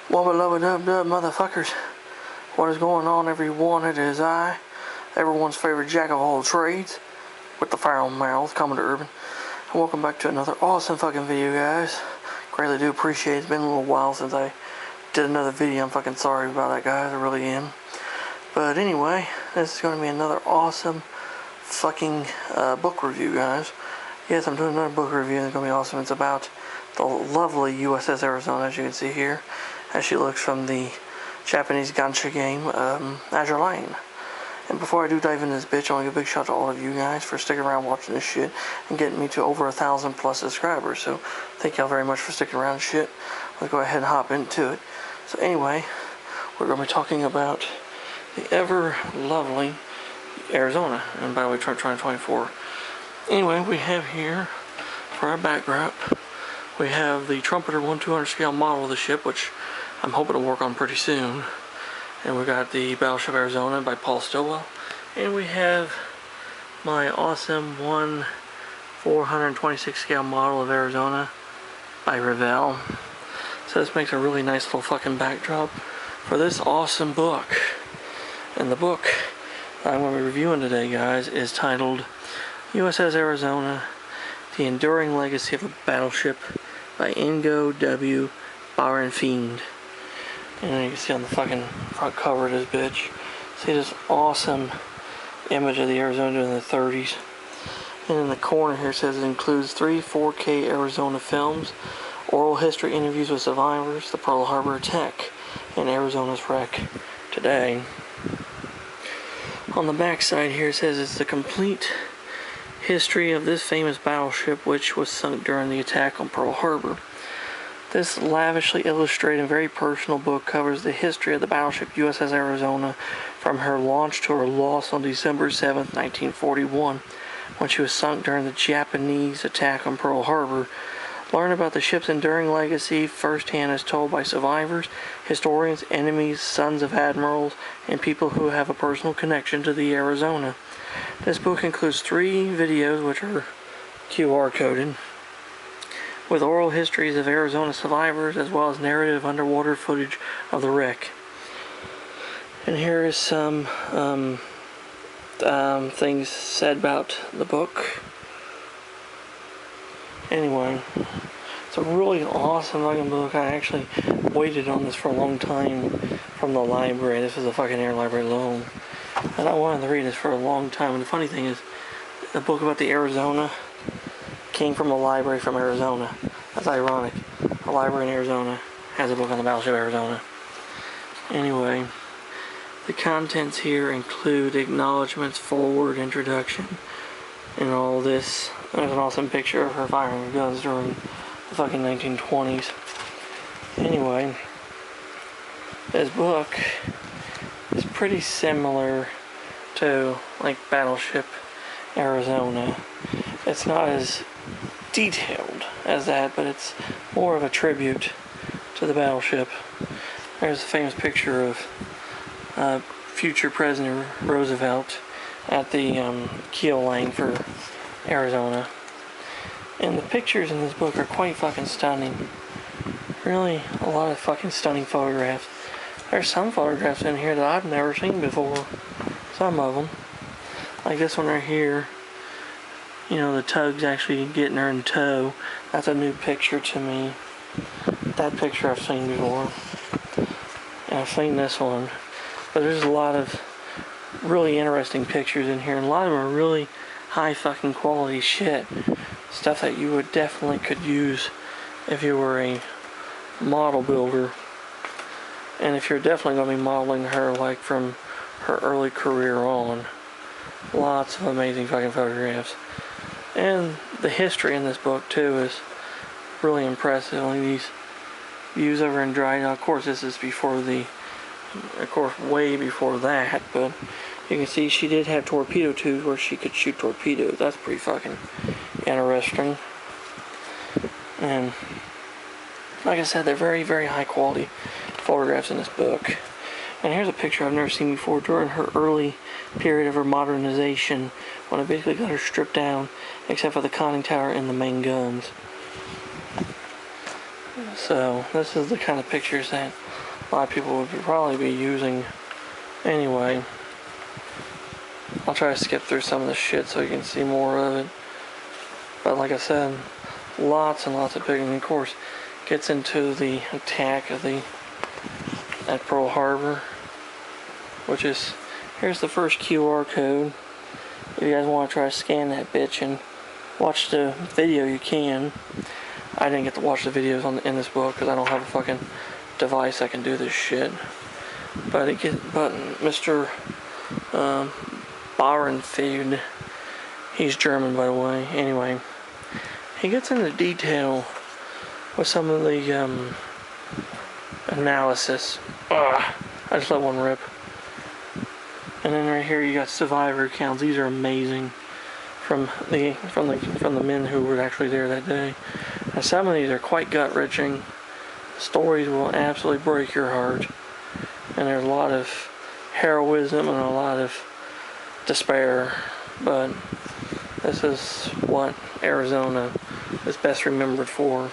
Wubba lubba dub dub motherfuckers. What is going on, everyone? It is I, everyone's favorite jack of all trades, with the foul mouth, Commodore Urban. And welcome back to another awesome fucking video, guys. Greatly do appreciate it. It's been a little while since I did another video. I'm fucking sorry about that, guys. I really am. But anyway, this is going to be another awesome fucking book review, guys. Yes, I'm doing another book review, and it's going to be awesome. It's about the lovely USS Arizona, as you can see here, as she looks from the Japanese gacha game, Azure Lane. And before I do dive into this bitch, I want to give a big shout out to all of you guys for sticking around watching this shit and getting me to over 1,000 plus subscribers. So thank y'all very much for sticking around and shit. Let's go ahead and hop into it. So anyway, we're going to be talking about the ever lovely Arizona, and by the way, 2024. Anyway, we have here for our backdrop, we have the Trumpeter 1/200 scale model of the ship, which I'm hoping to work on pretty soon. And we got the Battleship Arizona by Paul Stillwell. And we have my awesome 1/426 scale model of Arizona by Revell. So this makes a really nice little fucking backdrop for this awesome book. And the book that I'm going to be reviewing today, guys, is titled USS Arizona, The Enduring Legacy of a Battleship by Ingo Bauernfeind. And you can see on the fucking front cover of this bitch, see this awesome image of the Arizona in the 30s. And in the corner here it says it includes 3 4K Arizona films, oral history interviews with survivors, the Pearl Harbor attack, and Arizona's wreck today. On the back side here it says it's the complete history of this famous battleship, which was sunk during the attack on Pearl Harbor. This lavishly illustrated and very personal book covers the history of the battleship USS Arizona from her launch to her loss on December 7th, 1941, when she was sunk during the Japanese attack on Pearl Harbor. Learn about the ship's enduring legacy firsthand as told by survivors, historians, enemies, sons of admirals, and people who have a personal connection to the Arizona. This book includes 3 videos, which are QR coded, with oral histories of Arizona survivors as well as narrative underwater footage of the wreck. And here is some things said about the book. Anyway, it's a really awesome fucking book. I actually waited on this for a long time from the library. This is a fucking air library loan. And I wanted to read this for a long time. And the funny thing is, the book about the Arizona came from a library from Arizona. That's ironic. A library in Arizona has a book on the Battleship Arizona. Anyway, the contents here include acknowledgments, forward, introduction, and all this. There's an awesome picture of her firing her guns during the fucking 1920s. Anyway, this book is pretty similar to like Battleship Arizona. It's not as detailed as that, but it's more of a tribute to the battleship. There's a famous picture of future President Roosevelt at the keel line for Arizona. And the pictures in this book are quite fucking stunning. Really, a lot of fucking stunning photographs. There's some photographs in here that I've never seen before. Some of them. Like this one right here. You know, the tug's actually getting her in tow. That's a new picture to me. That picture I've seen before. And I've seen this one. But there's a lot of really interesting pictures in here. And a lot of them are really high fucking quality shit. Stuff that you would definitely could use if you were a model builder. And if you're definitely going to be modeling her like from her early career on. Lots of amazing fucking photographs. And the history in this book too is really impressive. Like these views over in Dry. Now, of course, this is before the, of course, way before that. But you can see she did have torpedo tubes where she could shoot torpedoes. That's pretty fucking interesting. And like I said, they're very, very high quality photographs in this book. And here's a picture I've never seen before during her early period of her modernization, when I basically got her stripped down except for the conning tower and the main guns. So this is the kind of pictures that a lot of people would probably be using anyway. I'll try to skip through some of the shit so you can see more of it. But like I said, lots and lots of pictures. And of course, gets into the attack of at Pearl Harbor, which is, here's the first QR code. If you guys want to try to scan that bitch and watch the video, you can. I didn't get to watch the videos in this book because I don't have a fucking device that can do this shit. But Mr. Bauernfeind, he's German by the way. Anyway, he gets into detail with some of the analysis. I just let one rip. And then right here you got survivor accounts. These are amazing from the men who were actually there that day. And some of these are quite gut-wrenching. Stories will absolutely break your heart. And there's a lot of heroism and a lot of despair. But this is what Arizona is best remembered for.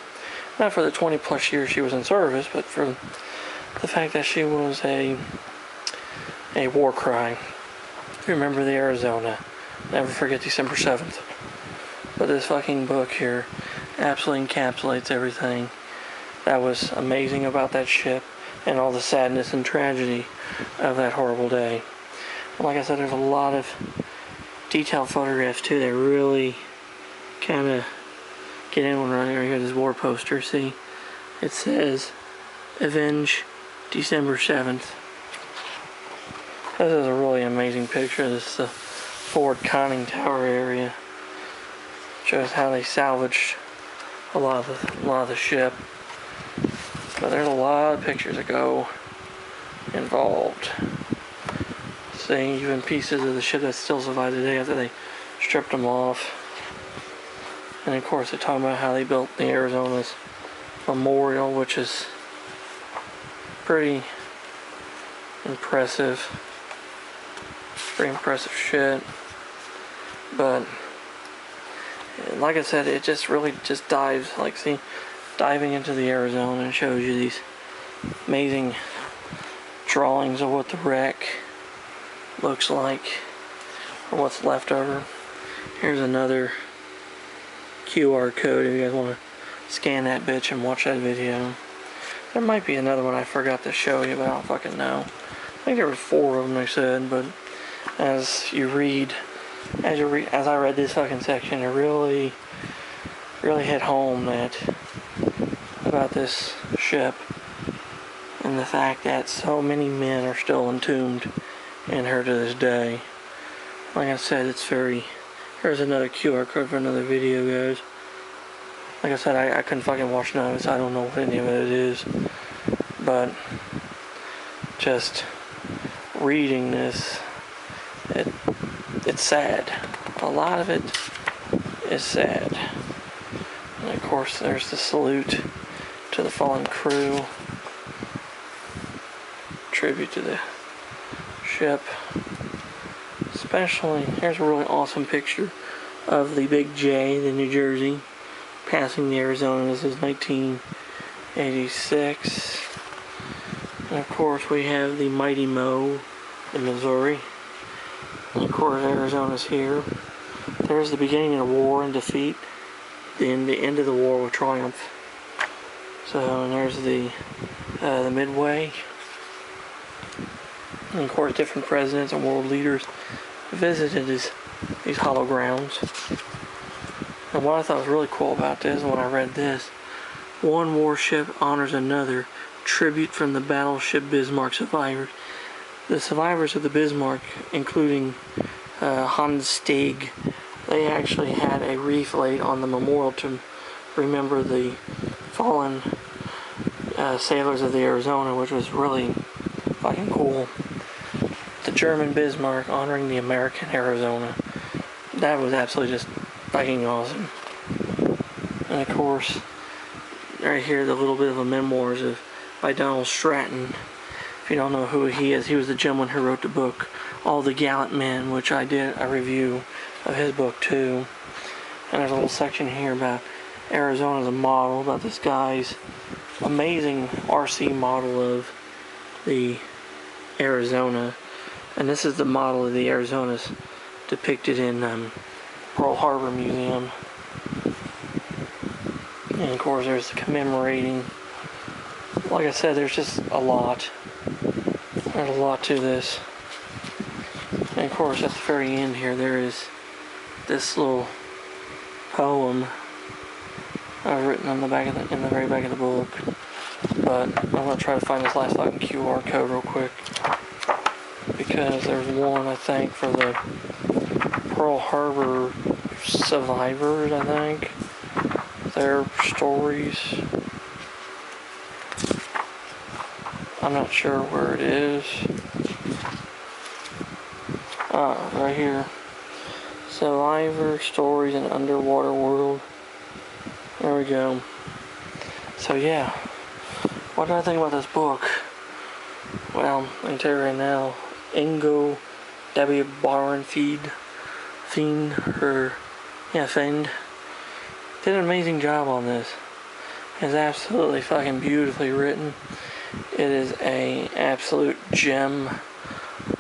Not for the 20 plus years she was in service, but for the fact that she was a war cry. Remember the Arizona. Never forget December 7th. But this fucking book here absolutely encapsulates everything that was amazing about that ship and all the sadness and tragedy of that horrible day. And like I said, there's a lot of detailed photographs too that really kind of get in one right here. This war poster, see? It says, Avenge December 7th. This is a really amazing picture. This is the Fort Conning Tower area. Shows how they salvaged a lot of the ship. But there's a lot of pictures that go involved. Seeing even pieces of the ship that still survive today after they stripped them off. And of course they're talking about how they built the Arizona's memorial, which is pretty impressive. Pretty impressive shit. But like I said, it just really just dives, like, see, diving into the Arizona and shows you these amazing drawings of what the wreck looks like, or what's left over. Here's another QR code if you guys want to scan that bitch and watch that video. There might be another one I forgot to show you, but I don't fucking know. I think there were 4 of them they said, but as I read this fucking section, it really hit home about this ship and the fact that so many men are still entombed in her to this day. Like I said, it's very... Here's another QR code for another video, guys. Like I said, I couldn't fucking watch none of it, so I don't know what any of it is. But just reading this, it's sad. A lot of it is sad. And of course, there's the salute to the fallen crew. Tribute to the ship. Especially, here's a really awesome picture of the Big J, the New Jersey, passing the Arizona. This is 1986. And of course, we have the Mighty Mo, the Missouri. And of course, Arizona's here. There's the beginning of the war and defeat. Then the end of the war with triumph. So, and there's the Midway. And of course, different presidents and world leaders visited these hollow grounds. And what I thought was really cool about this, when I read this, one warship honors another. Tribute from the Battleship Bismarck survivors. The survivors of the Bismarck, including Hans Stieg, they actually had a wreath laid on the memorial to remember the fallen sailors of the Arizona, which was really fucking cool. The German Bismarck honoring the American Arizona. That was absolutely just fucking awesome. And of course, right here, the little bit of a memoirs by Donald Stratton. If you don't know who he is, he was the gentleman who wrote the book All the Gallant Men, which I did a review of his book too. And there's a little section here about Arizona is a model about this guy's amazing RC model of the Arizona. And this is the model of the Arizona's depicted in Pearl Harbor Museum. And of course there's the commemorating. Like I said, there's just a lot. There's a lot to this. And of course at the very end here there is this little poem I've written on the back of in the very back of the book. But I'm gonna try to find this last fucking QR code real quick. Because there's one, I think, for the Pearl Harbor survivors, I think. Their stories. I'm not sure where it is. Right here. Survivor Stories in Underwater World. There we go. So yeah. What do I think about this book? Well, I can tell you right now, Ingo Bauernfeind, Feind, did an amazing job on this. It's absolutely fucking beautifully written. It is a absolute gem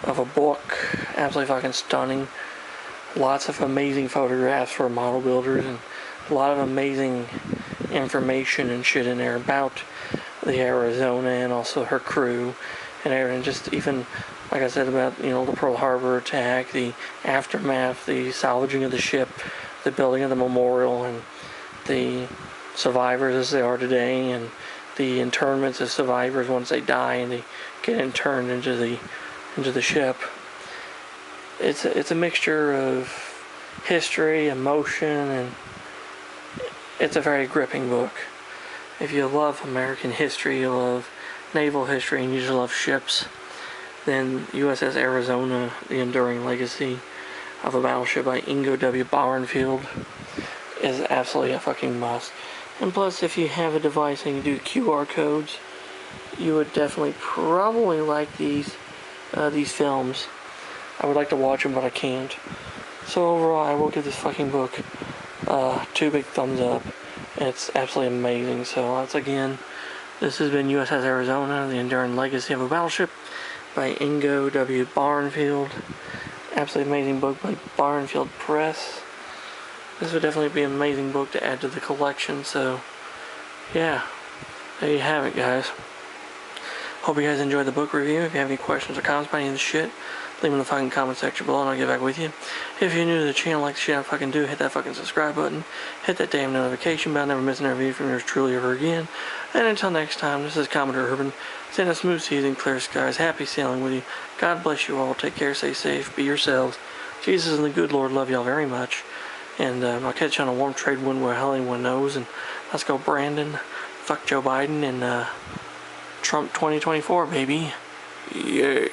of a book. Absolutely fucking stunning. Lots of amazing photographs for model builders and a lot of amazing information and shit in there about the Arizona and also her crew and everything. Just even, like I said, about, you know, the Pearl Harbor attack, the aftermath, the salvaging of the ship, the building of the memorial, and the survivors as they are today, and the internments of survivors once they die and they get interned into the ship. It's a mixture of history, emotion, and it's a very gripping book. If you love American history, you love naval history, and you just love ships, then USS Arizona, The Enduring Legacy of a Battleship by Ingo Bauernfeind is absolutely a fucking must. And plus, if you have a device and you do QR codes, you would definitely probably like these films. I would like to watch them, but I can't. So overall, I will give this fucking book 2 big thumbs up. It's absolutely amazing. So once again, this has been USS Arizona, The Enduring Legacy of a Battleship by Ingo Bauernfeind. Absolutely amazing book by Bauernfeind Press. This would definitely be an amazing book to add to the collection. So yeah, there you have it, guys. Hope you guys enjoyed the book review. If you have any questions or comments about any of this shit, leave them in the fucking comment section below and I'll get back with you. If you're new to the channel, like the shit I fucking do, hit that fucking subscribe button. Hit that damn notification bell, never miss another video from yours truly ever again. And until next time, this is Commodore Urban, saying a smooth season, clear skies, happy sailing with you. God bless you all, take care, stay safe, be yourselves. Jesus and the good Lord love y'all very much. And I'll catch you on a warm trade wind where hell anyone knows. And let's go Brandon, fuck Joe Biden, and Trump 2024, baby. Yeah.